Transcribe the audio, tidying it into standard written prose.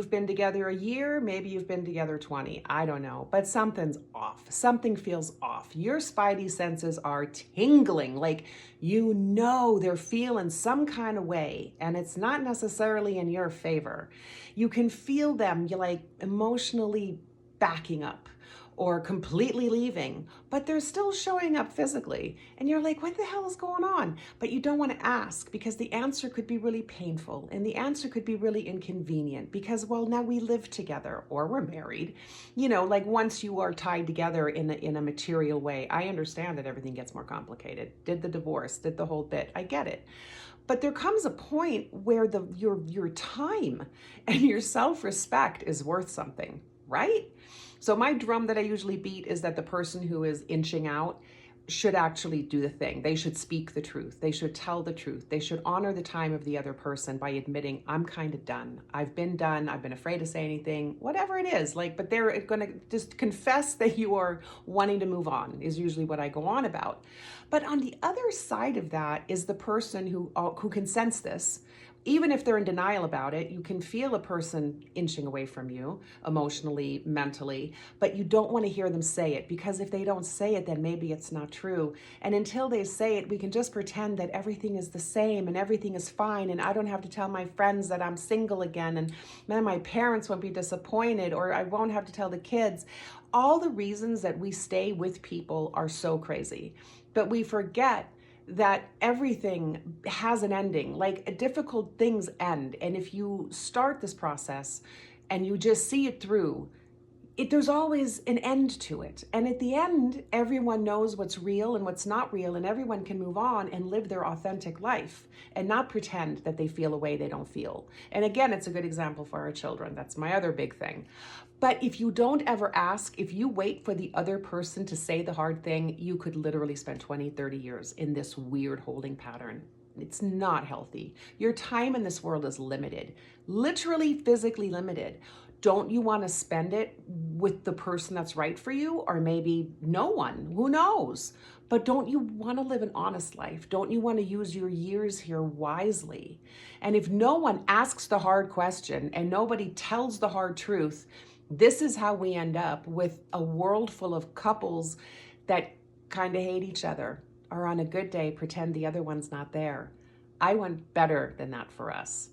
you've been together a year, maybe you've been together 20. I don't know, but something's off. Something feels off. Your spidey senses are tingling, like you know they're feeling some kind of way, and it's not necessarily in your favor. You can feel them, you like emotionally backing up or completely leaving, but they're still showing up physically. And you're like, what the hell is going on? But you don't want to ask because the answer could be really painful and the answer could be really inconvenient because, well, now we live together or we're married. Like once you are tied together in a material way, I understand that everything gets more complicated. Did the divorce, did the whole bit. I get it. But there comes a point where your time and your self-respect is worth something, right? So my drum that I usually beat is that the person who is inching out should actually do the thing. They should speak the truth. They should tell the truth. They should honor the time of the other person by admitting, I'm kind of done. I've been done. I've been afraid to say anything, whatever it is. But they're going to just confess that you are wanting to move on is usually what I go on about. But on the other side of that is the person who can sense this. Even if they're in denial about it, you can feel a person inching away from you emotionally, mentally, but you don't want to hear them say it because if they don't say it, then maybe it's not true. And until they say it, we can just pretend that everything is the same and everything is fine. And I don't have to tell my friends that I'm single again. And then my parents won't be disappointed, or I won't have to tell the kids. All the reasons that we stay with people are so crazy, but we forget that everything has an ending. Like difficult things end. And if you start this process and you just see it through, there's always an end to it. And at the end, everyone knows what's real and what's not real, and everyone can move on and live their authentic life and not pretend that they feel a way they don't feel. And again, it's a good example for our children. That's my other big thing. But if you don't ever ask, if you wait for the other person to say the hard thing, you could literally spend 20, 30 years in this weird holding pattern. It's not healthy. Your time in this world is limited, literally physically limited. Don't you want to spend it with the person that's right for you, or maybe no one? Who knows? But don't you want to live an honest life? Don't you want to use your years here wisely? And if no one asks the hard question and nobody tells the hard truth, this is how we end up with a world full of couples that kind of hate each other, or on a good day pretend the other one's not there. I want better than that for us.